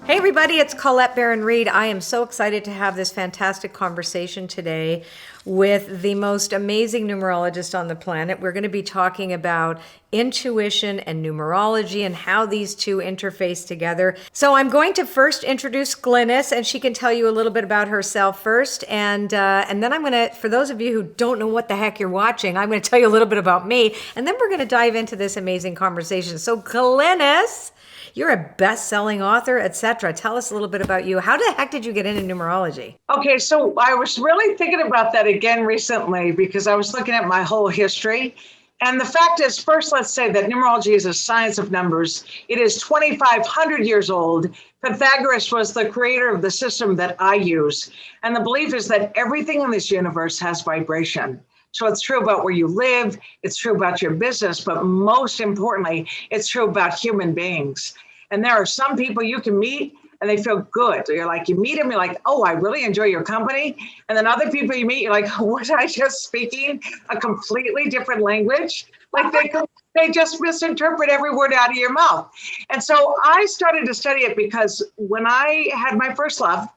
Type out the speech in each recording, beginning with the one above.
Hey everybody, it's Colette Baron-Reid. I am so excited to have this fantastic conversation today with the most amazing numerologist on the planet. We're going to be talking about intuition and numerology and how these two interface together. So I'm going to first introduce Glynis, and she can tell you a little bit about herself first. And then I'm going to, for those of you who don't know what the heck you're watching, I'm going to tell you a little bit about me. And then we're going to dive into this amazing conversation. So Glynis, you're a best-selling author, etc. Tell us a little bit about you. How the heck did you get into numerology? Okay, so I was really thinking about that again recently because I was looking at my whole history. And the fact is, first, let's say that numerology is a science of numbers. It is 2,500 years old. Pythagoras was the creator of the system that I use. And the belief is that everything in this universe has vibration. So it's true about where you live, it's true about your business, but most importantly, it's true about human beings. And there are some people you can meet and they feel good. So you meet them, you're like, oh, I really enjoy your company. And then other people you meet, you're like, was I just speaking a completely different language? Like they just misinterpret every word out of your mouth. And so I started to study it because when I had my first love,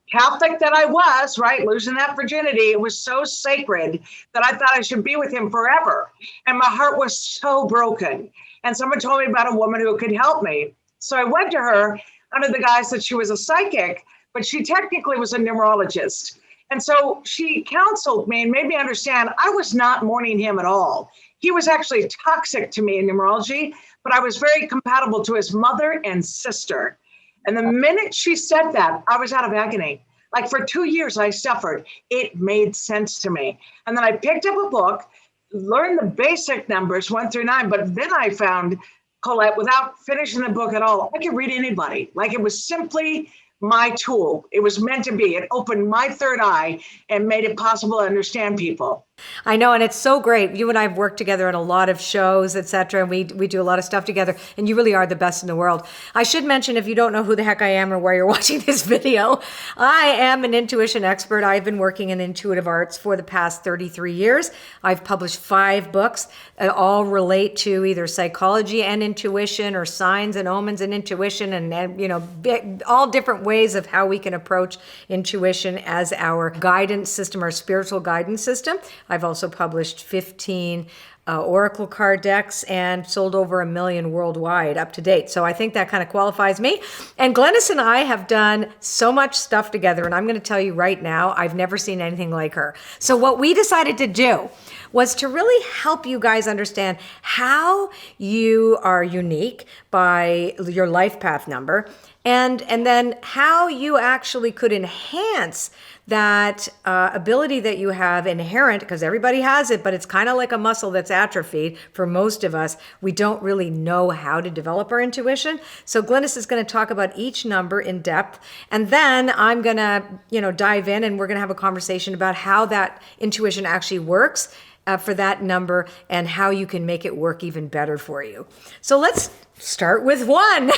Catholic that I was, right, losing that virginity, it was so sacred that I thought I should be with him forever. And my heart was so broken. And someone told me about a woman who could help me. So I went to her under the guise that she was a psychic, but she technically was a numerologist. And so she counseled me and made me understand I was not mourning him at all. He was actually toxic to me in numerology, but I was very compatible to his mother and sister. And the minute she said that, I was out of agony. Like for 2 years, I suffered. It made sense to me. And then I picked up a book, learned the basic numbers 1 through 9, but then I found, Colette, without finishing the book at all, I could read anybody. Like it was simply my tool. It was meant to be. It opened my third eye and made it possible to understand people. I know, and it's so great. You and I have worked together on a lot of shows, etc. And we do a lot of stuff together, and you really are the best in the world. I should mention, if you don't know who the heck I am or why you're watching this video, I am an intuition expert. I've been working in intuitive arts for the past 33 years. I've published 5 books that all relate to either psychology and intuition or signs and omens and intuition and all different ways of how we can approach intuition as our guidance system, our spiritual guidance system. I've also published 15 oracle card decks and sold over 1 million worldwide up to date. So I think that kind of qualifies me. And Glynis and I have done so much stuff together. And I'm going to tell you right now, I've never seen anything like her. So what we decided to do was to really help you guys understand how you are unique by your life path number, and then how you actually could enhance that ability that you have inherent, because everybody has it, but it's kind of like a muscle that's atrophied for most of us. We don't really know how to develop our intuition. So Glynis is going to talk about each number in depth, and then I'm going to dive in and we're going to have a conversation about how that intuition actually works for that number and how you can make it work even better for you. So let's start with 1.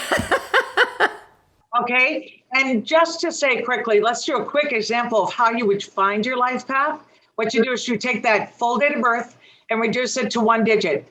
Okay, and just to say quickly, let's do a quick example of how you would find your life path. What you do is you take that full date of birth and reduce it to 1 digit.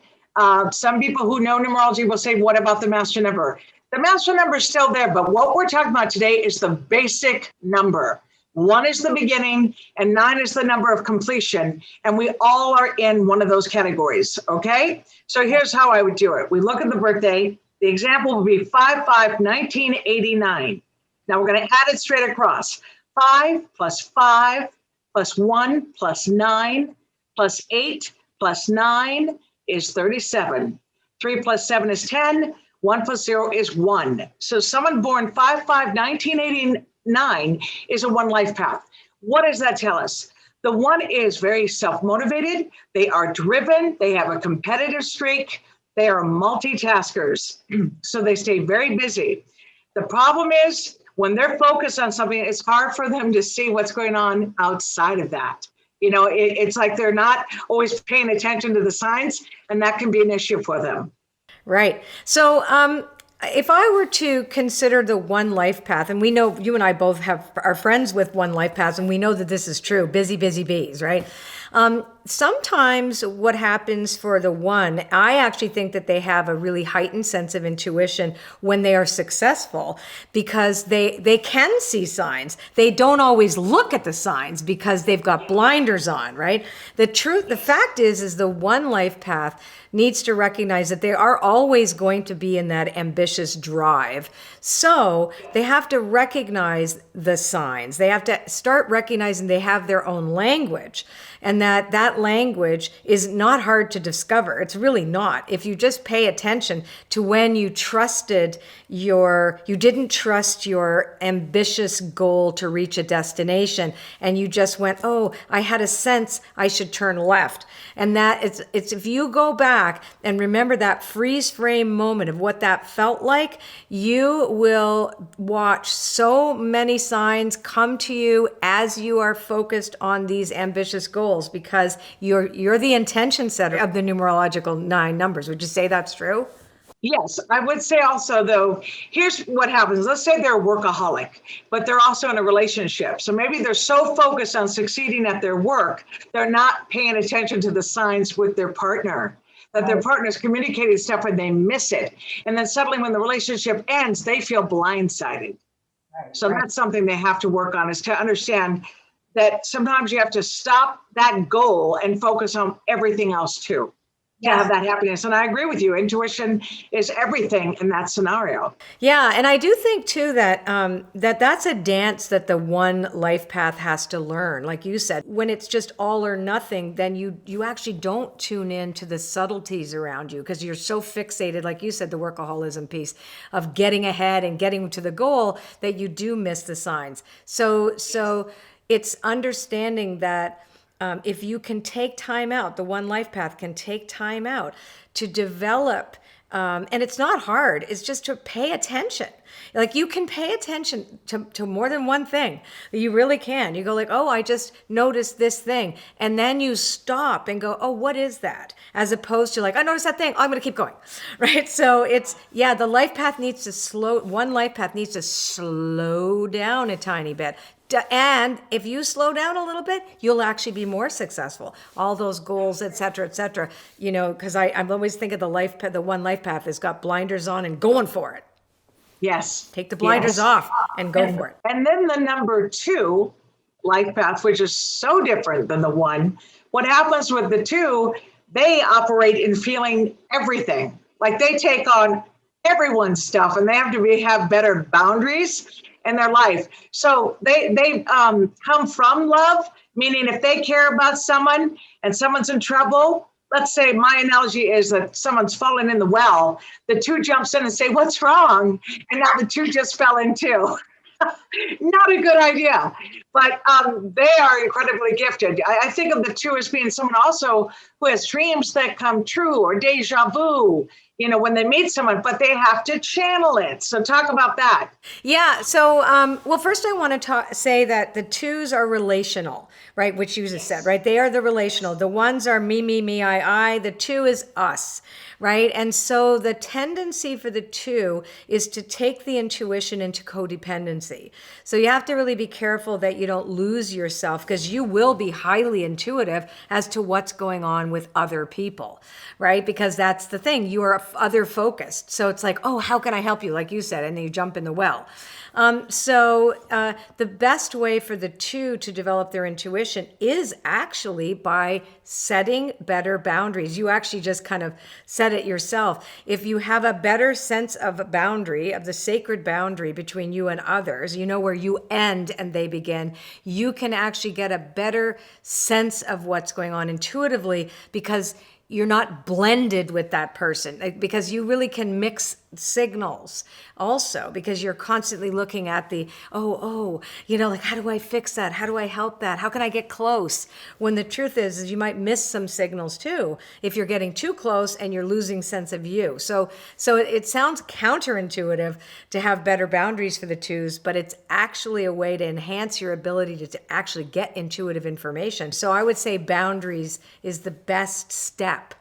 Some people who know numerology will say, what about the master number? The master number is still there, but what we're talking about today is the basic number. 1 is the beginning and 9 is the number of completion. And we all are in one of those categories, okay? So here's how I would do it. We look at the birthday. The example would be 5/5/1989. Now we're going to add it straight across. 5 plus 5 plus 1 plus 9 plus 8 plus 9 is 37. 3 plus 7 is 10. 1 plus 0 is 1. So someone born 5/5/1989 is a 1 life path. What does that tell us? The 1 is very self-motivated. They are driven. They have a competitive streak. They are multitaskers, so they stay very busy. The problem is when they're focused on something, it's hard for them to see what's going on outside of that. It's like they're not always paying attention to the signs, and that can be an issue for them. Right. So if I were to consider the 1 life path, and we know you and I both are friends with 1 life paths, and we know that this is true, busy, busy bees, right? Sometimes what happens for the one, I actually think that they have a really heightened sense of intuition when they are successful, because they can see signs. They don't always look at the signs because they've got blinders on, right? The fact is the one life path needs to recognize that they are always going to be in that ambitious drive. So they have to recognize the signs. They have to start recognizing they have their own language, and that language is not hard to discover. It's really not. If you just pay attention to when you didn't trust your ambitious goal to reach a destination, and you just went, oh, I had a sense I should turn left. And that it's if you go back and remember that freeze frame moment of what that felt like, you will watch so many signs come to you as you are focused on these ambitious goals, because you're the intention setter of the numerological 9 numbers. Would you say that's true? Yes, I would say also, though, here's what happens. Let's say they're a workaholic, but they're also in a relationship. So maybe they're so focused on succeeding at their work, they're not paying attention to the signs with their partner, that their partner's communicating stuff and they miss it. And then suddenly when the relationship ends, they feel blindsided. So that's something they have to work on, is to understand that sometimes you have to stop that goal and focus on everything else too. To have that happiness. And I agree with you. Intuition is everything in that scenario. Yeah. And I do think too that that's a dance that the one life path has to learn. Like you said, when it's just all or nothing, then you actually don't tune in to the subtleties around you, because you're so fixated, like you said, the workaholism piece of getting ahead and getting to the goal, that you do miss the signs. So it's understanding that if you can take time out, the one life path can take time out to develop, and it's not hard, it's just to pay attention. Like you can pay attention to more than one thing. You really can. You go like, oh, I just noticed this thing. And then you stop and go, oh, what is that? As opposed to like, I noticed that thing. Oh, I'm going to keep going. Right. So the life path needs to one life path needs to slow down a tiny bit. And if you slow down a little bit, you'll actually be more successful. All those goals, et cetera, because I'm always thinking the one life path has got blinders on and going for it. Yes. Take the blinders off and go for it. And then the number 2 life path, which is so different than the 1. What happens with the 2, they operate in feeling everything. Like they take on everyone's stuff, and they have to have better boundaries in their life. So they come from love, meaning if they care about someone and someone's in trouble, let's say my analogy is that someone's fallen in the well, the 2 jumps in and say, what's wrong? And now the 2 just fell in too. Not a good idea, but they are incredibly gifted. I think of the 2 as being someone also who has dreams that come true, or deja vu, when they meet someone, but they have to channel it. So talk about that. Yeah. So, well, first I want to say that the 2s are relational, right? Which you just said, right? They are the relational. The 1s are me, I. The 2 is us, right? And so the tendency for the 2 is to take the intuition into codependency. So you have to really be careful that you don't lose yourself, because you will be highly intuitive as to what's going on with other people, right? Because that's the thing. You are other focused. So it's like, oh, how can I help you? Like you said, and then you jump in the well. So the best way for the 2 to develop their intuition is actually by setting better boundaries. You actually just kind of said it yourself. If you have a better sense of a boundary, of the sacred boundary between you and others, where you end and they begin, you can actually get a better sense of what's going on intuitively, because you're not blended with that person, because you really can mix signals also, because you're constantly looking at the, like, how do I fix that? How do I help that? How can I get close? When the truth is you might miss some signals too, if you're getting too close and you're losing sense of you. So it sounds counterintuitive to have better boundaries for the 2s, but it's actually a way to enhance your ability to actually get intuitive information. So I would say boundaries is the best step,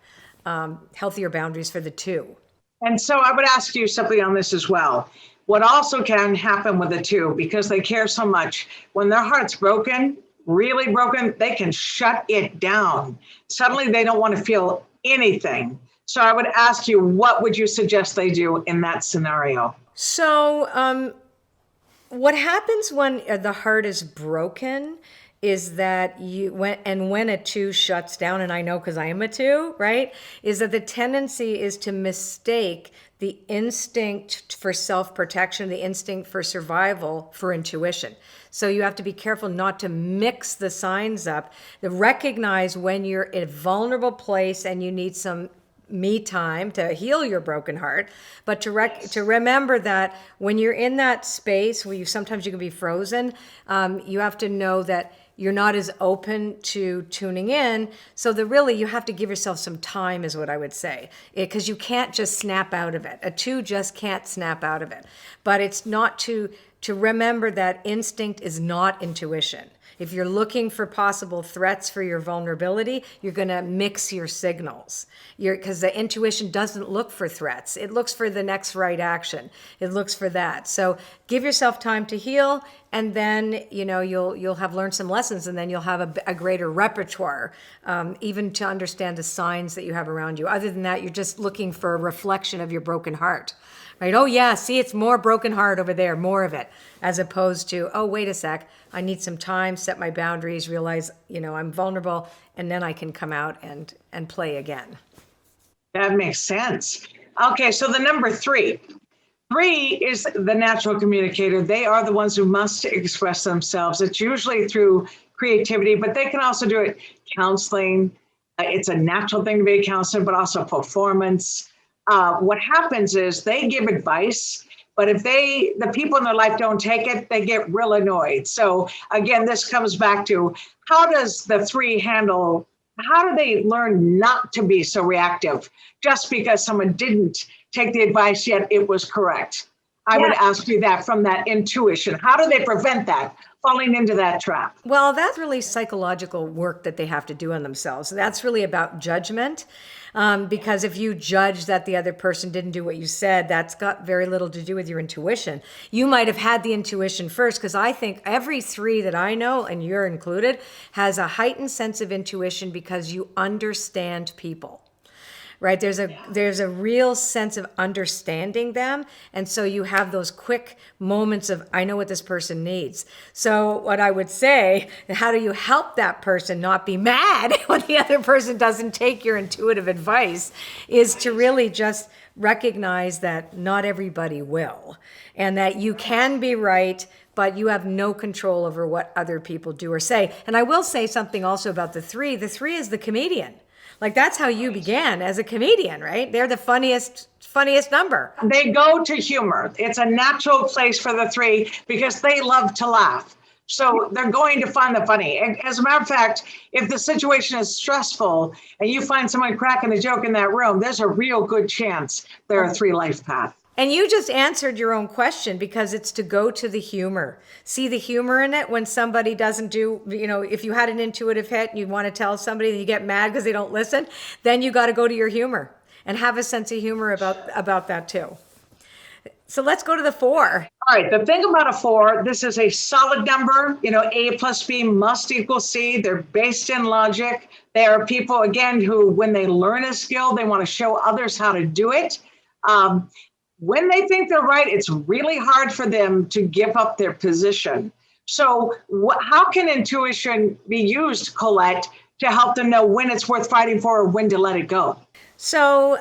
healthier boundaries for the 2. And so I would ask you something on this as well. What also can happen with the 2, because they care so much, when their heart's broken, really broken, they can shut it down. Suddenly they don't want to feel anything. So I would ask you, what would you suggest they do in that scenario? So, what happens when the heart is broken is that when a 2 shuts down, and I know because I am a 2, right, is that the tendency is to mistake the instinct for self-protection, the instinct for survival, for intuition. So you have to be careful not to mix the signs up. To recognize when you're in a vulnerable place and you need some me time to heal your broken heart, but to remember that when you're in that space where sometimes you can be frozen, you have to know that you're not as open to tuning in. So you have to give yourself some time, is what I would say, because you can't just snap out of it. A 2 just can't snap out of it. But it's not to remember that instinct is not intuition. If you're looking for possible threats for your vulnerability, you're going to mix your signals. Because the intuition doesn't look for threats. It looks for the next right action. It looks for that. So give yourself time to heal, and then you'll have learned some lessons, and then you'll have a greater repertoire, even to understand the signs that you have around you. Other than that, you're just looking for a reflection of your broken heart. Right? Oh yeah, see, it's more broken heart over there, more of it, as opposed to, oh, wait a sec, I need some time, set my boundaries, realize, I'm vulnerable, and then I can come out and play again. That makes sense. Okay, so the number 3. 3 is the natural communicator. They are the ones who must express themselves. It's usually through creativity, but they can also do it counseling. It's a natural thing to be a counselor, but also performance. What happens is they give advice, but if the people in their life don't take it, they get real annoyed. So again, this comes back to, how does the 3 handle, how do they learn not to be so reactive just because someone didn't take the advice yet it was correct? I would ask you that from that intuition. How do they prevent that, falling into that trap? Well, that's really psychological work that they have to do on themselves. That's really about judgment. Because if you judge that the other person didn't do what you said, that's got very little to do with your intuition. You might have had the intuition first, because I think every 3 that I know, and you're included, has a heightened sense of intuition because you understand people. Right? There's a real sense of understanding them. And so you have those quick moments of, I know what this person needs. So what I would say, how do you help that person not be mad when the other person doesn't take your intuitive advice, is to really just recognize that not everybody will, and that you can be right, but you have no control over what other people do or say. And I will say something also about the 3. The 3 is the comedian. Like, that's how you began, as a comedian, right? They're the funniest number. They go to humor. It's a natural place for the 3 because they love to laugh. So they're going to find the funny. And as a matter of fact, if the situation is stressful and you find someone cracking a joke in that room, there's a real good chance they're a 3 life path. And you just answered your own question, because it's to go to the humor. See the humor in it when somebody doesn't do, if you had an intuitive hit and you want to tell somebody and you get mad because they don't listen, then you got to go to your humor and have a sense of humor about that too. So let's go to the 4. All right, the thing about a 4, this is a solid number. A plus B must equal C. They're based in logic. They are people, again, who, when they learn a skill, they want to show others how to do it. When they think they're right, it's really hard for them to give up their position. So how can intuition be used, Colette, to help them know when it's worth fighting for or when to let it go? So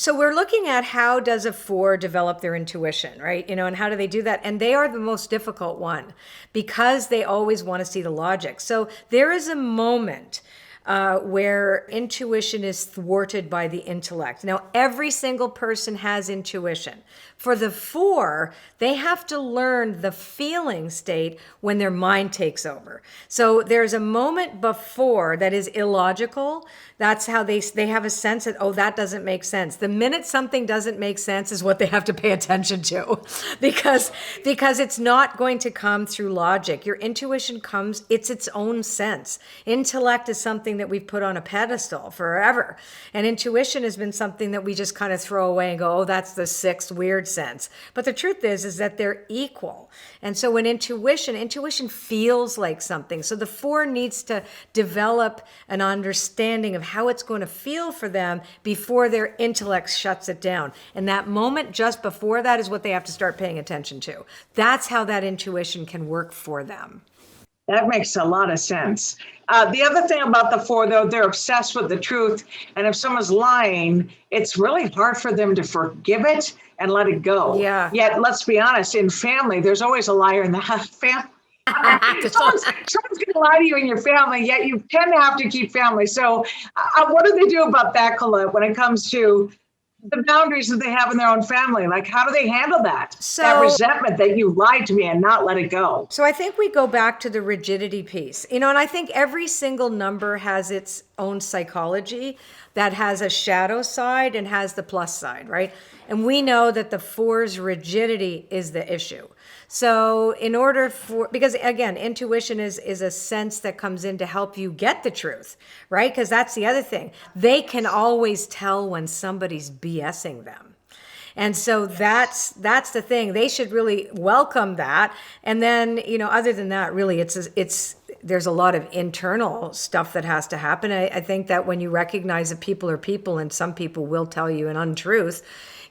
we're looking at, how does a 4 develop their intuition, right? And how do they do that? And they are the most difficult one, because they always want to see the logic. So there is a moment where intuition is thwarted by the intellect. Now, every single person has intuition. For the 4, they have to learn the feeling state when their mind takes over. So there's a moment before that is illogical. That's how they have a sense that, oh, that doesn't make sense. The minute something doesn't make sense is what they have to pay attention to, because it's not going to come through logic. Your intuition comes, it's its own sense. Intellect is something that we've put on a pedestal forever. And intuition has been something that we just kind of throw away and go, oh, that's the sixth weird sense. But the truth is that they're equal. And so when intuition feels like something. So the 4 needs to develop an understanding of how it's going to feel for them before their intellect shuts it down. And that moment just before that is what they have to start paying attention to. That's how that intuition can work for them. That makes a lot of sense. The other thing about the 4, though, they're obsessed with the truth. And if someone's lying, it's really hard for them to forgive it and let it go. Yeah. Yet, let's be honest, in family, there's always a liar in the family. Someone's going to lie to you in your family, yet you tend to have to keep family. So what do they do about that, Colette, when it comes to the boundaries that they have in their own family? Like, how do they handle that? That resentment that you lied to me and not let it go. So I think we go back to the rigidity piece, and I think every single number has its own psychology that has a shadow side and has the plus side, right? And we know that the 4's rigidity is the issue. So in order because again, intuition is a sense that comes in to help you get the truth, right? Because that's the other thing. They can always tell when somebody's BSing them. And so that's the thing. They should really welcome that. And then, other than that, really, there's a lot of internal stuff that has to happen. I think that when you recognize that people are people and some people will tell you an untruth,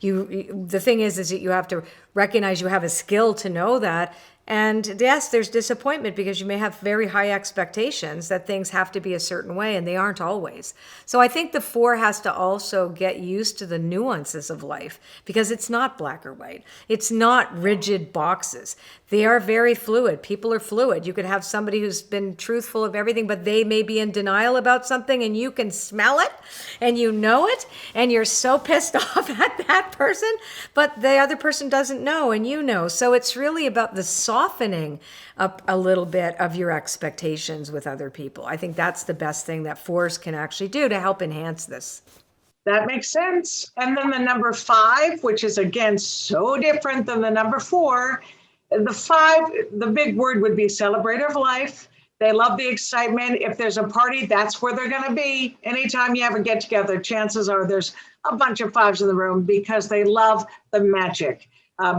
the thing is that you have to recognize you have a skill to know that. And yes, there's disappointment because you may have very high expectations that things have to be a certain way, and they aren't always. So I think the 4 has to also get used to the nuances of life because it's not black or white. It's not rigid boxes. They are very fluid. People are fluid. You could have somebody who's been truthful of everything, but they may be in denial about something, and you can smell it and you know it, and you're so pissed off at that person, but the other person doesn't know and you know. So it's really about the softening up a little bit of your expectations with other people. I think that's the best thing that 4s can actually do to help enhance this. That makes sense. And then the number 5, which is again so different than the number 4, the 5, the big word would be celebrator of life. They love the excitement. If there's a party, that's where they're going to be. Anytime you have a get together, chances are there's a bunch of 5s in the room because they love the magic.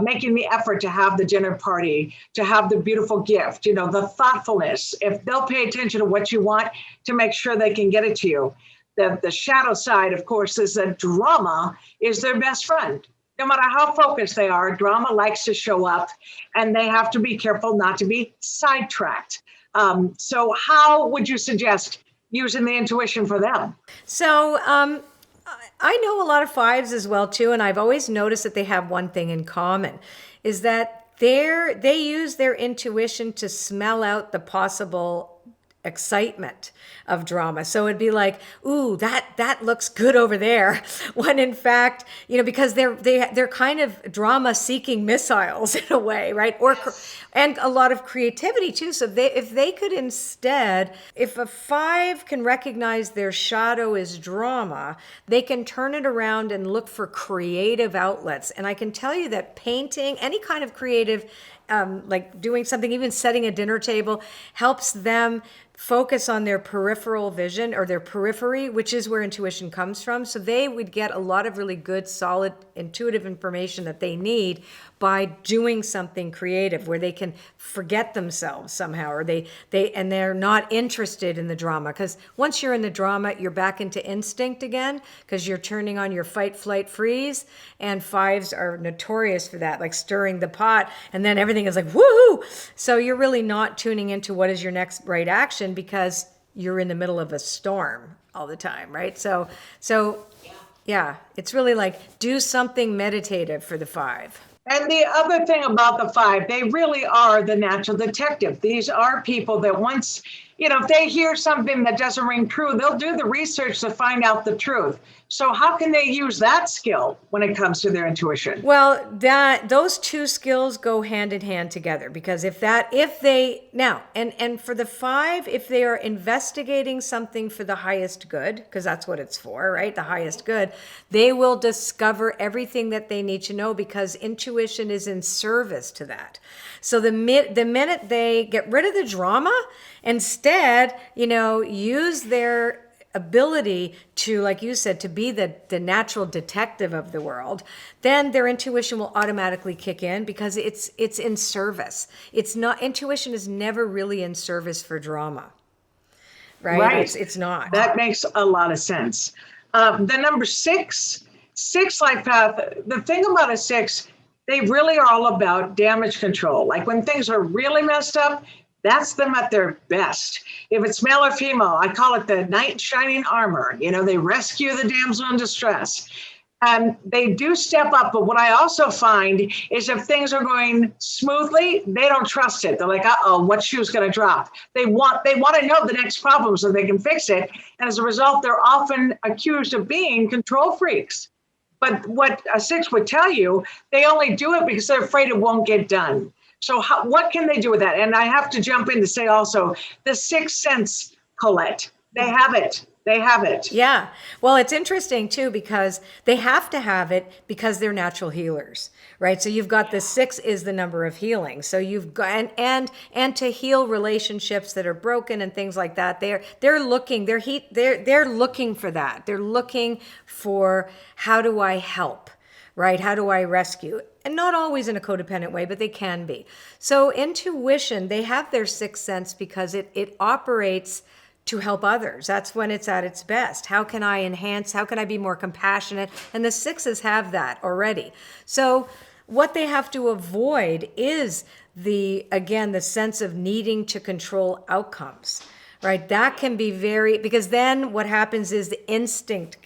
Making the effort to have the dinner party, to have the beautiful gift, the thoughtfulness. If they'll pay attention to what you want to make sure they can get it to you. The shadow side, of course, is that drama is their best friend. No matter how focused they are, drama likes to show up, and they have to be careful not to be sidetracked. So how would you suggest using the intuition for them? So I know a lot of 5s as well, too, and I've always noticed that they have one thing in common, is that they use their intuition to smell out the possible excitement of drama. So it'd be like, ooh, that looks good over there. When in fact, because they're kind of drama seeking missiles in a way, right? And a lot of creativity too. So if they could instead, if a 5 can recognize their shadow is drama, they can turn it around and look for creative outlets. And I can tell you that painting, any kind of creative, like doing something, even setting a dinner table, helps them focus on their peripheral vision or their periphery, which is where intuition comes from. So they would get a lot of really good, solid, intuitive information that they need by doing something creative where they can forget themselves somehow, or they're not interested in the drama. Because once you're in the drama, you're back into instinct again because you're turning on your fight, flight, freeze. And 5s are notorious for that, like stirring the pot, and then everything is like, woohoo! So you're really not tuning into what is your next right action because you're in the middle of a storm all the time, right? So yeah, it's really like do something meditative for the 5. And the other thing about the 5, they really are the natural detective. These are people that once, if they hear something that doesn't ring true, they'll do the research to find out the truth. So how can they use that skill when it comes to their intuition? Well, those 2 skills go hand in hand together, because and for the 5, if they are investigating something for the highest good, because that's what it's for, right? The highest good, they will discover everything that they need to know because intuition is in service to that. So the minute they get rid of the drama and stay instead, use their ability to, like you said, to be the natural detective of the world, then their intuition will automatically kick in because it's in service. It's not, intuition is never really in service for drama, right? Right. It's not. That makes a lot of sense. The number six life path, the thing about a six, they really are all about damage control. Like when things are really messed up, that's them at their best. If it's male or female, I call it the knight in shining armor. They rescue the damsel in distress. And they do step up. But what I also find is if things are going smoothly, they don't trust it. They're like, uh-oh, what shoe's going to drop? They want to know the next problem so they can fix it. And as a result, they're often accused of being control freaks. But what a six would tell you, they only do it because they're afraid it won't get done. So what can they do with that? And I have to jump in to say also, the sixth sense, Colette, they have it. They have it. Yeah. Well, it's interesting too, because they have to have it because they're natural healers, right? So you've got the six is the number of healing. So you've got, and to heal relationships that are broken and things like that, they're looking for that. They're looking for, how do I help? Right? How do I rescue? And not always in a codependent way, but they can be. So intuition, they have their sixth sense because it operates to help others. That's when it's at its best. How can I enhance? How can I be more compassionate? And the sixes have that already. So what they have to avoid is the sense of needing to control outcomes. Right, that can be because then what happens is the instinct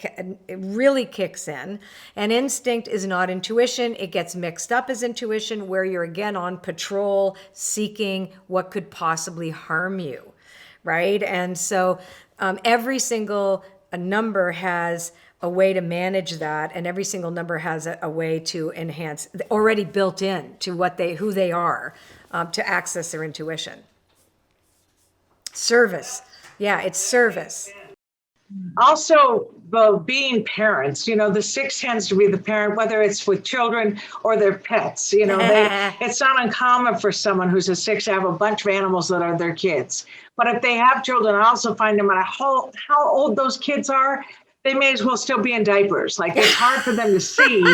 really kicks in, and instinct is not intuition. It gets mixed up as intuition, where you're again on patrol, seeking what could possibly harm you, right? And so every single number has a way to manage that, and every single number has a way to enhance, already built in to who they are, to access their intuition. Service. Yeah, it's service. Also, being parents, the six tends to be the parent, whether it's with children or their pets. It's not uncommon for someone who's a six to have a bunch of animals that are their kids. But if they have children, I also find no matter how old those kids are, they may as well still be in diapers. Like, it's hard for them to see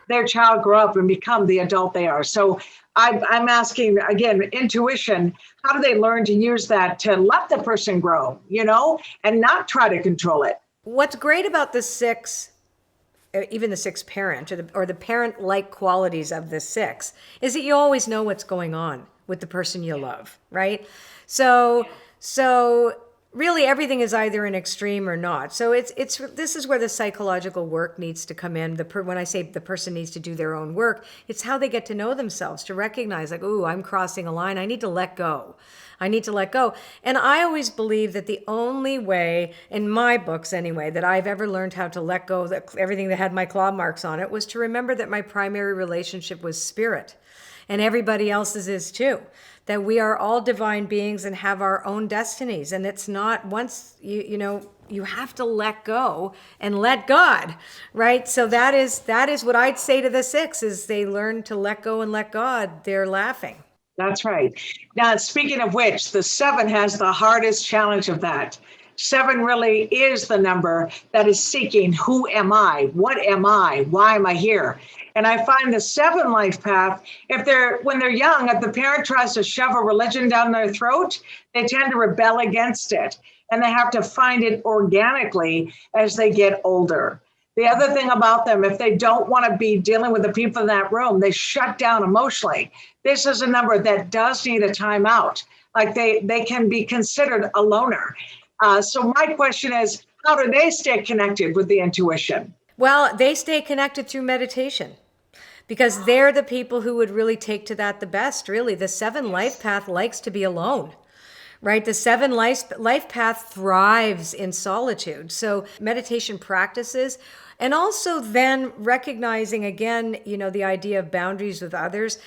their child grow up and become the adult they are. So I'm asking, again, intuition, how do they learn to use that to let the person grow, and not try to control it? What's great about the six, even the six parent, or the parent-like qualities of the six, is that you always know what's going on with the person you love, right? So really everything is either an extreme or not. So this is where the psychological work needs to come in. When I say the person needs to do their own work, it's how they get to know themselves, to recognize, like, ooh, I'm crossing a line. I need to let go. And I always believe that the only way, in my books anyway, that I've ever learned how to let go, that everything that had my claw marks on it, was to remember that my primary relationship was spirit, and everybody else's is too. That we are all divine beings and have our own destinies. And it's not, once you have to let go and let God, right? So that is what I'd say to the six, is they learn to let go and let God. They're laughing. That's right. Now, speaking of which, the seven has the hardest challenge of that. Seven really is the number that is seeking, who am I? What am I? Why am I here? And I find the seven life path, when they're young, if the parent tries to shove a religion down their throat, they tend to rebel against it. And they have to find it organically as they get older. The other thing about them, if they don't want to be dealing with the people in that room, they shut down emotionally. This is a number that does need a timeout. Like they can be considered a loner. So my question is, how do they stay connected with the intuition? Well, they stay connected through meditation, because they're the people who would really take to that the best, really. The seven life path likes to be alone, right? The seven life path thrives in solitude. So meditation practices, and also then recognizing, again, the idea of boundaries with others.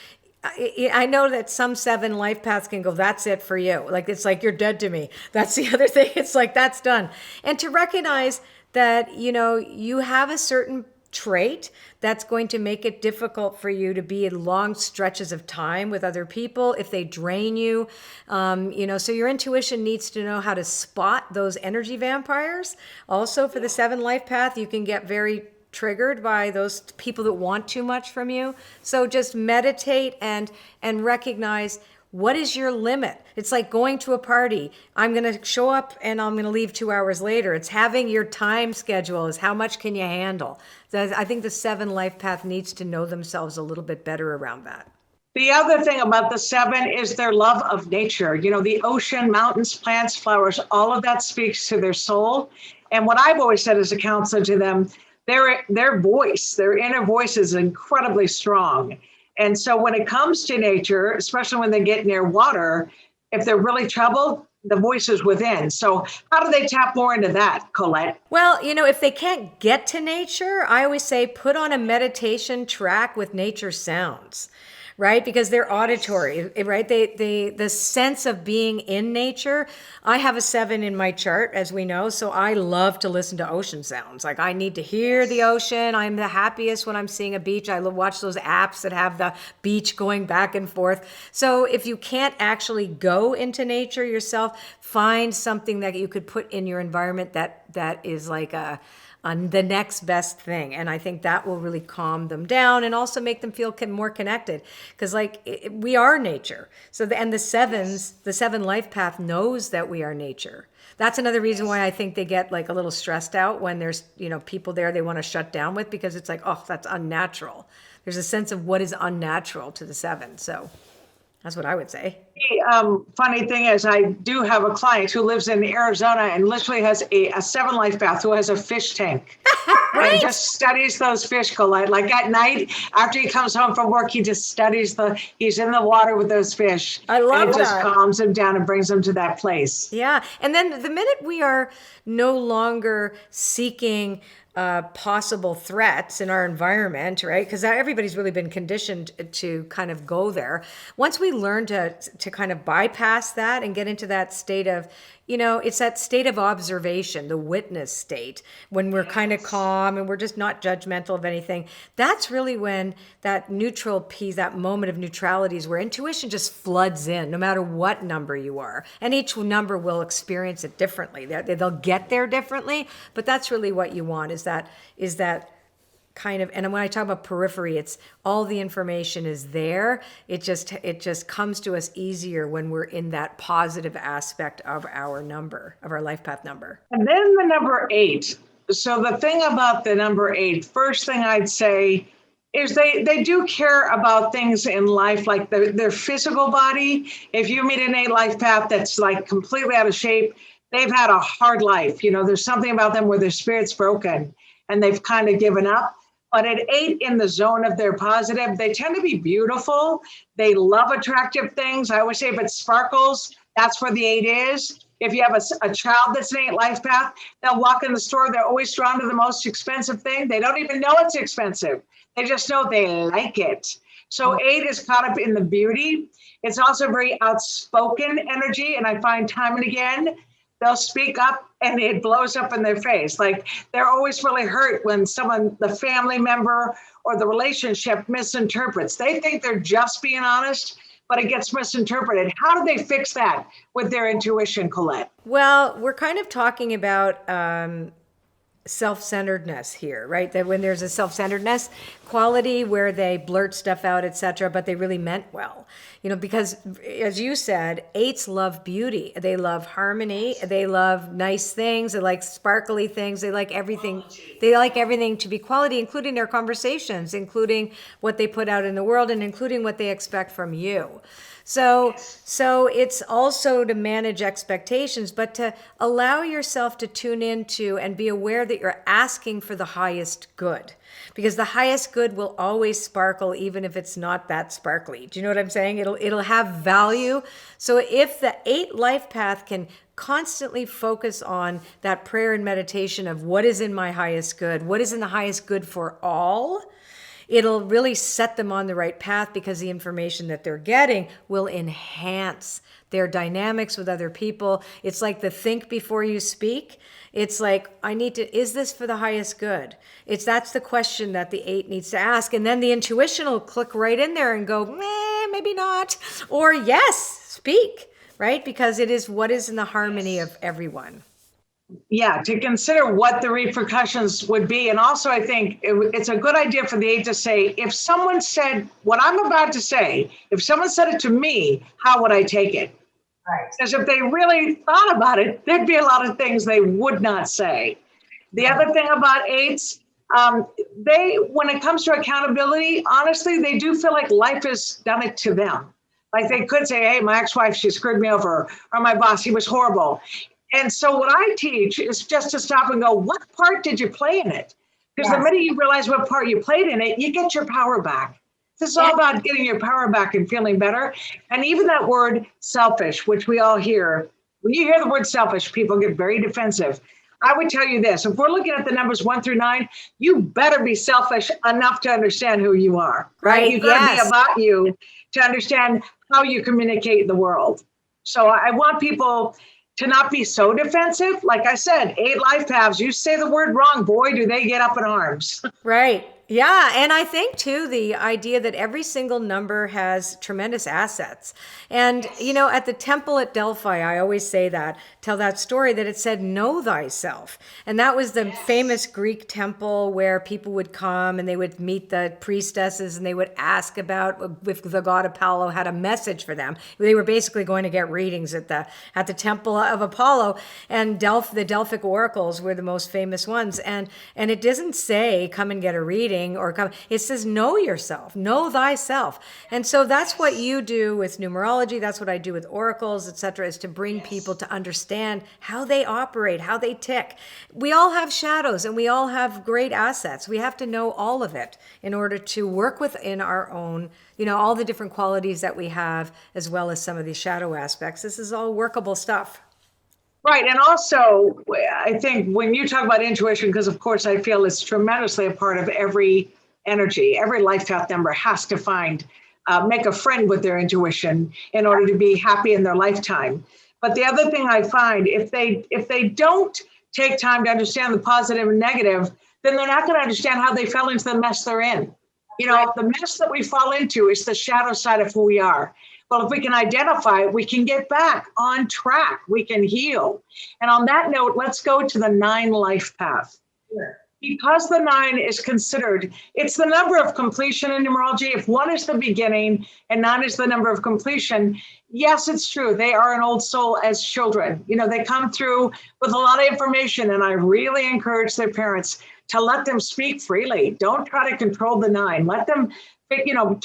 I know that some seven life paths can go, that's it for you. Like, it's like, you're dead to me. That's the other thing. It's like, that's done. And to recognize that, you have a certain trait that's going to make it difficult for you to be in long stretches of time with other people if they drain you. So your intuition needs to know how to spot those energy vampires. Also, for the 7 life path, you can get very triggered by those people that want too much from you. So just meditate and recognize, what is your limit? It's like going to a party. I'm going to show up and I'm going to leave 2 hours later. It's having your time schedule, is how much can you handle? I think the 7 life path needs to know themselves a little bit better around that. The other thing about the 7 is their love of nature. The ocean, mountains, plants, flowers, all of that speaks to their soul. And what I've always said as a counselor to them, their voice, their inner voice is incredibly strong. And so when it comes to nature, especially when they get near water, if they're really troubled, the voice is within. So how do they tap more into that, Colette? Well, if they can't get to nature, I always say put on a meditation track with nature sounds. Right? Because they're auditory, right? The sense of being in nature. I have a 7 in my chart, as we know, so I love to listen to ocean sounds. Like, I need to hear the ocean. I'm the happiest when I'm seeing a beach. I watch those apps that have the beach going back and forth. So if you can't actually go into nature yourself, find something that you could put in your environment that is like on the next best thing. And I think that will really calm them down and also make them feel more connected. Because we are nature. So the 7 life path knows that we are nature. That's another reason why I think they get like a little stressed out when there's, people there they want to shut down with, because it's like, oh, that's unnatural. There's a sense of what is unnatural to the 7. So that's what I would say. Funny thing is, I do have a client who lives in Arizona and literally has a 7 life path, who has a fish tank. Right? And just studies those fish, Colette. Like at night, after he comes home from work, he just studies he's in the water with those fish. I love and it that. just calms him down and brings him to that place. Yeah. And then the minute we are no longer seeking possible threats in our environment, right? Because everybody's really been conditioned to kind of go there. Once we learn to kind of bypass that and get into that state of, it's that state of observation, the witness state, when we're kind of calm and we're just not judgmental of anything. That's really when that neutral piece, that moment of neutrality, is where intuition just floods in, no matter what number you are. And each number will experience it differently. They'll get there differently, but that's really what you want, is that kind of, and when I talk about periphery, it's all the information is there. It just comes to us easier when we're in that positive aspect of our number, of our life path number. And then the number 8. So the thing about the number 8, first thing I'd say is they do care about things in life, like their physical body. If you meet an 8 life path that's like completely out of shape, they've had a hard life. There's something about them where their spirit's broken and they've kind of given up. But at 8, in the zone of their positive, they tend to be beautiful. They love attractive things. I always say if it sparkles, that's where the 8 is. If you have a child that's an 8 life path, they'll walk in the store. They're always drawn to the most expensive thing. They don't even know it's expensive. They just know they like it. So 8 is caught up in the beauty. It's also very outspoken energy. And I find time and again, they'll speak up and it blows up in their face. Like, they're always really hurt when the family member or the relationship misinterprets. They think they're just being honest, but it gets misinterpreted. How do they fix that with their intuition, Colette? Well, we're kind of talking about self-centeredness here, right? That when there's a self-centeredness quality where they blurt stuff out, etc., but they really meant well, because as you said, 8s love beauty. They love harmony. They love nice things. They like sparkly things. They like everything. They like everything to be quality, including their conversations, including what they put out in the world, and including what they expect from you. So it's also to manage expectations, but to allow yourself to tune into and be aware that you're asking for the highest good, because the highest good will always sparkle, even if it's not that sparkly. Do you know what I'm saying? It'll have value. So if the 8 life path can constantly focus on that prayer and meditation of what is in my highest good, what is in the highest good for all, it'll really set them on the right path because the information that they're getting will enhance their dynamics with other people. It's like the think before you speak. It's like, is this for the highest good? That's the question that the 8 needs to ask. And then the intuition will click right in there and go, maybe not. Or yes, speak, right? Because it is what is in the harmony of everyone. Yeah, to consider what the repercussions would be. And also, I think it's a good idea for the 8 to say, if someone said what I'm about to say, if someone said it to me, how would I take it? Right. Because if they really thought about it, there'd be a lot of things they would not say. The other thing about 8s, when it comes to accountability, honestly, they do feel like life has done it to them. Like they could say, hey, my ex-wife, she screwed me over, or my boss, he was horrible. And so what I teach is just to stop and go, what part did you play in it? Because the minute you realize what part you played in it, you get your power back. This is all about getting your power back and feeling better. And even that word selfish, which we all hear, when you hear the word selfish, people get very defensive. I would tell you this, if we're looking at the numbers 1 through 9, you better be selfish enough to understand who you are, right? You got to be about you to understand how you communicate in the world. So I want people to not be so defensive. Like I said, 8 life paths, you say the word wrong, boy, do they get up in arms. Right. Yeah. And I think too, the idea that every single number has tremendous assets. And, at the temple at Delphi, I always tell that story that it said, know thyself. And that was the famous Greek temple where people would come and they would meet the priestesses and they would ask about if the god Apollo had a message for them. They were basically going to get readings at the temple of Apollo, and the Delphic oracles were the most famous ones. And it doesn't say come and get a reading it says know yourself, know thyself. And so that's what you do with numerology. That's what I do with oracles, etc., is to bring people to understand how they operate, how they tick. We all have shadows and we all have great assets. We have to know all of it in order to work within our own, all the different qualities that we have, as well as some of the shadow aspects. This is all workable stuff. Right. And also, I think when you talk about intuition, because of course I feel it's tremendously a part of every energy, every life path member has to make a friend with their intuition in order to be happy in their lifetime. But the other thing I find, if they don't take time to understand the positive and negative, then they're not going to understand how they fell into the mess they're in. The mess that we fall into is the shadow side of who we are. Well, if we can identify it, we can get back on track. We can heal. And on that note, let's go to the 9 life path. Sure. Because the 9 is considered, it's the number of completion in numerology. If 1 is the beginning and 9 is the number of completion, yes, it's true. They are an old soul as children. They come through with a lot of information, and I really encourage their parents to let them speak freely. Don't try to control the 9. Let them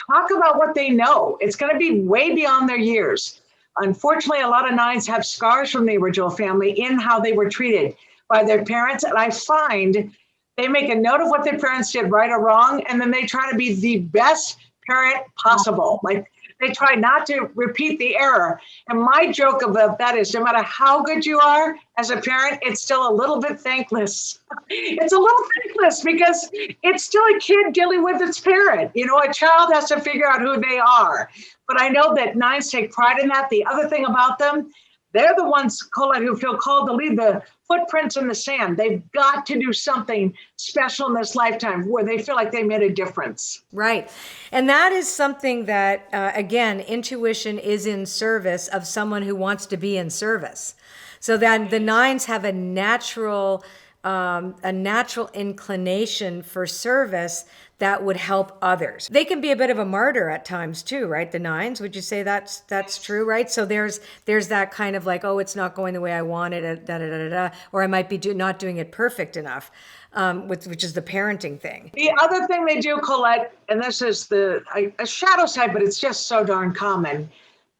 talk about what they know. It's going to be way beyond their years. Unfortunately, a lot of 9s have scars from the original family in how they were treated by their parents. And I find they make a note of what their parents did right or wrong, and then they try to be the best parent possible. Like they try not to repeat the error. And my joke about that is no matter how good you are as a parent, it's still a little bit thankless. It's a little thankless because it's still a kid dealing with its parent. A child has to figure out who they are. But I know that 9s take pride in that. The other thing about them, they're the ones, Colette, who feel called to leave the footprints in the sand. They've got to do something special in this lifetime where they feel like they made a difference. Right. And that is something that, again, intuition is in service of someone who wants to be in service. So that the 9s have a natural inclination for service that would help others. They can be a bit of a martyr at times too, right? The 9s, would you say that's true, right? So there's that kind of like, oh, it's not going the way I wanted it, or I might be not doing it perfect enough, which is the parenting thing. The other thing they do, Colette, and this is a shadow side, but it's just so darn common.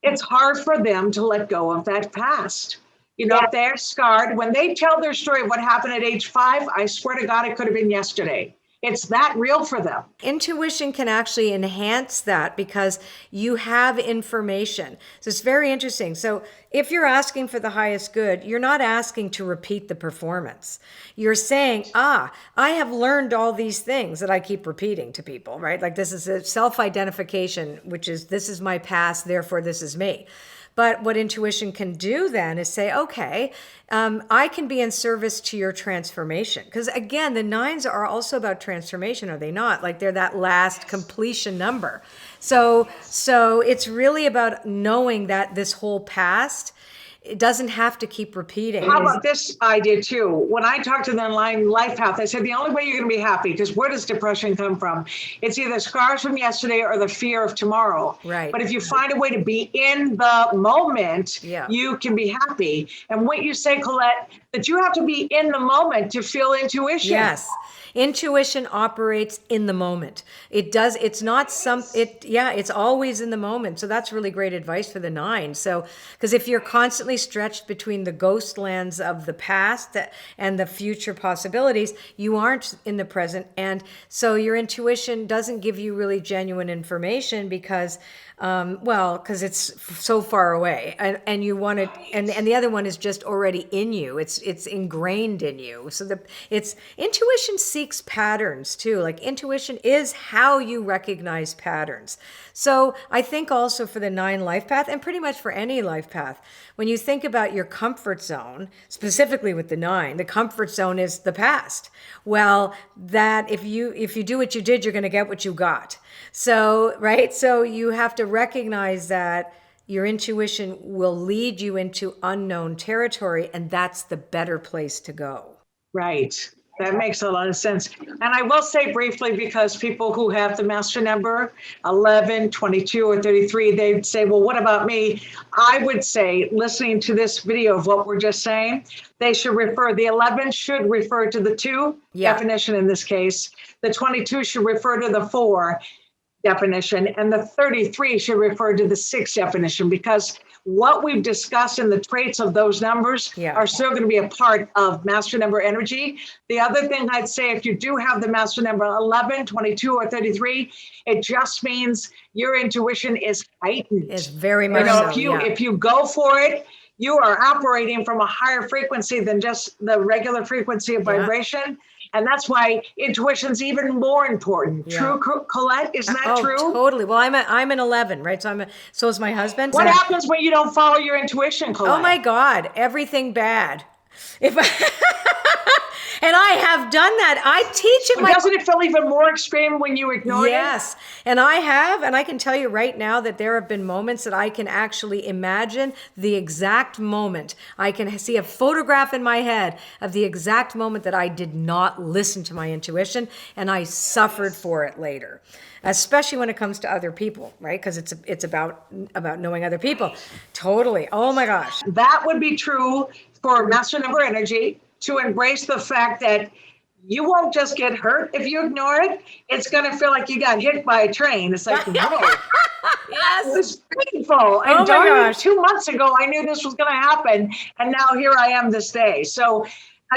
It's hard for them to let go of that past. If they're scarred, when they tell their story of what happened at age 5, I swear to God, it could have been yesterday. It's that real for them. Intuition can actually enhance that because you have information. So it's very interesting. So if you're asking for the highest good, you're not asking to repeat the performance. You're saying, I have learned all these things that I keep repeating to people, right? Like this is a self-identification, which is this is my past, therefore this is me. But what intuition can do then is say, okay, I can be in service to your transformation. Because again, the nines are also about transformation, are they not? Like they're that last completion number. So it's really about knowing that this whole past, it doesn't have to keep repeating. How about this idea too? When I talk to them in life path, I said the only way you're going to be happy, because where does depression come from? It's either scars from yesterday or the fear of tomorrow. Right. But if you find a way to be in the moment, you can be happy. And what you say, Colette, that you have to be in the moment to feel intuition. Yes. Intuition operates in the moment. It does. It's not it's always in the moment. So that's really great advice for the nine. So, because if you're constantly stretched between the ghost lands of the past and the future possibilities, you aren't in the present. And so your intuition doesn't give you really genuine information because, because it's so far away and you want it. And the other one is just already in you. It's ingrained in you. So intuition seeks patterns too. Like intuition is how you recognize patterns. So I think also for the nine life path, and pretty much for any life path, when you think about your comfort zone, specifically with the nine, the comfort zone is the past. Well, that if you do what you did, you're going to get what you got. So, right? So you have to recognize that your intuition will lead you into unknown territory, and that's the better place to go. Right. That makes a lot of sense. And I will say briefly, because people who have the master number 11, 22, or 33, they'd say, well, what about me? I would say, listening to this video of what we're just saying, they should refer, the 11 should refer to the 2 definition in this case. The 22 should refer to the 4 definition, and the 33 should refer to the 6 definition, because what we've discussed in the traits of those numbers are still going to be a part of master number energy. The other thing I'd say, if you do have the master number 11, 22, or 33, it just means your intuition is heightened. It's very much so. If you go for it, you are operating from a higher frequency than just the regular frequency of vibration. And that's why intuition's even more important. True, Colette? Isn't that true? Totally. Well, I'm an 11, right? So is my husband. What happens when you don't follow your intuition, Colette? Oh my God, everything bad. And I have done that. I teach it. Doesn't it feel even more extreme when you ignore it? Yes. And I can tell you right now that there have been moments that I can actually imagine the exact moment. I can see a photograph in my head of the exact moment that I did not listen to my intuition, and I suffered for it later. Especially when it comes to other people, right? Because it's about knowing other people. Totally. Oh my gosh. That would be true for master number energy, to embrace the fact that you won't just get hurt if you ignore it. It's going to feel like you got hit by a train. It's like, whoa. Yes. It was painful. And 2 months ago, I knew this was going to happen. And now here I am this day. So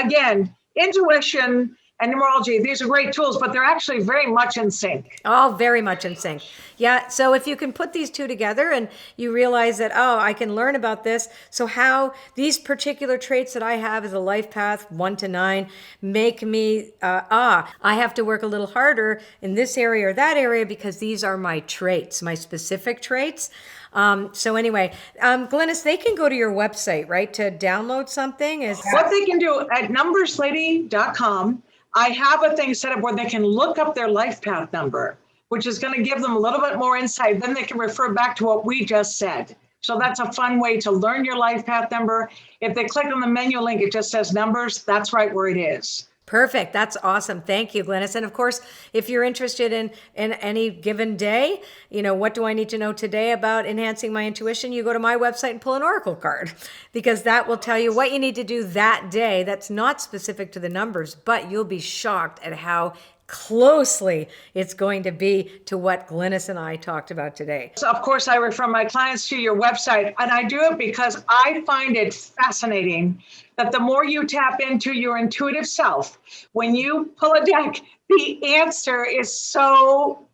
again, intuition and numerology, these are great tools, but they're actually very much in sync. Oh, very much in sync. Yeah. So if you can put these two together and you realize that, I can learn about this. So how these particular traits that I have as a life path 1 to 9 make me, I have to work a little harder in this area or that area because these are my traits, my specific traits. So anyway, Glynis, they can go to your website, right, to download something? What they can do at numberslady.com, I have a thing set up where they can look up their life path number, which is going to give them a little bit more insight. Then they can refer back to what we just said. So that's a fun way to learn your life path number. If they click on the menu link, it just says numbers. That's right where it is. Perfect. That's awesome. Thank you, Glynis. And of course, if you're interested in any given day, what do I need to know today about enhancing my intuition? You go to my website and pull an oracle card, because that will tell you what you need to do that day. That's not specific to the numbers, but you'll be shocked at how closely it's going to be to what Glynis and I talked about today. So of course, I refer my clients to your website, and I do it because I find it fascinating that the more you tap into your intuitive self, when you pull a deck, the answer is so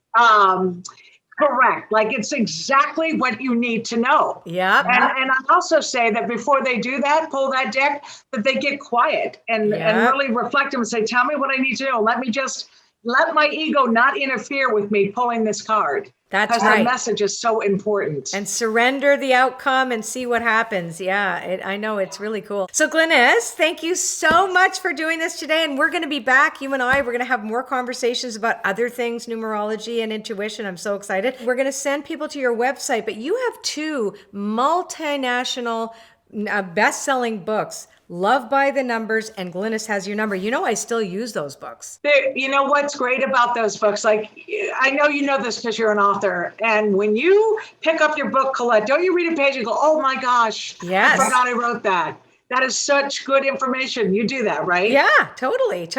correct. Like it's exactly what you need to know. Yeah. And I also say that before they do that, pull that deck, that they get quiet and really reflect and say, tell me what I need to know. Let my ego not interfere with me pulling this card. That's because right. the message is so important. And surrender the outcome and see what happens. Yeah, I know, it's really cool. So Glynis, thank you so much for doing this today. And we're going to be back, you and I, we're going to have more conversations about other things, numerology and intuition. I'm so excited. We're going to send people to your website, but you have 2 multinational best-selling books, Love by the Numbers and Glynis Has Your Number. You know, I still use those books. You know what's great about those books? Like, I know you know this because you're an author. And when you pick up your book, Colette, don't you read a page and go, oh my gosh, yes, I forgot I wrote that. That is such good information. You do that, right? Yeah, totally.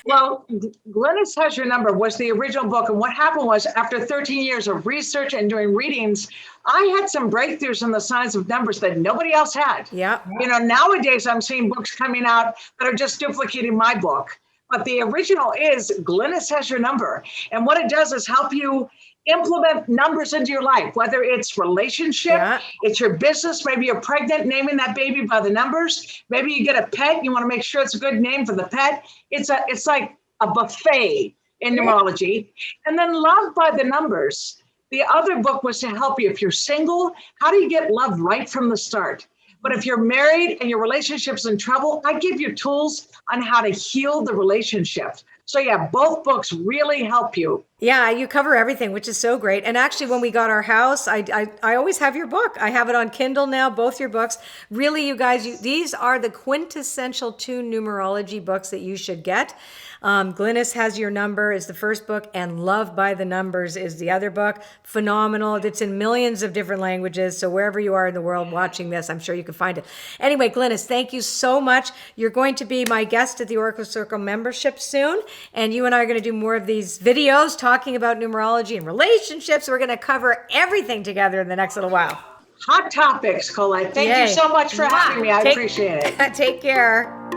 Well, Glynis Has Your Number was the original book. And what happened was after 13 years of research and doing readings, I had some breakthroughs in the signs of numbers that nobody else had. Yeah. You know, nowadays I'm seeing books coming out that are just duplicating my book. But the original is Glynis Has Your Number. And what it does is help you implement numbers into your life, whether it's relationship, it's your business, maybe you're pregnant, naming that baby by the numbers. Maybe you get a pet, you want to make sure it's a good name for the pet. It's like a buffet in numerology. And then Love by the Numbers. The other book was to help you. If you're single, how do you get love right from the start? But if you're married and your relationship's in trouble, I give you tools on how to heal the relationship. So yeah, both books really help you. Yeah, you cover everything, which is so great. And actually, when we got our house, I always have your book. I have it on Kindle now, both your books. Really, you guys, these are the quintessential 2 numerology books that you should get. Glynis Has Your Number is the first book, and Love by the Numbers is the other book. Phenomenal. It's in millions of different languages. So wherever you are in the world watching this, I'm sure you can find it. Anyway, Glynis, thank you so much. You're going to be my guest at the Oracle Circle membership soon. And you and I are going to do more of these videos talking about numerology and relationships. We're going to cover everything together in the next little while. Hot topics, Colette. Thank you so much for having me. I appreciate it. Take care.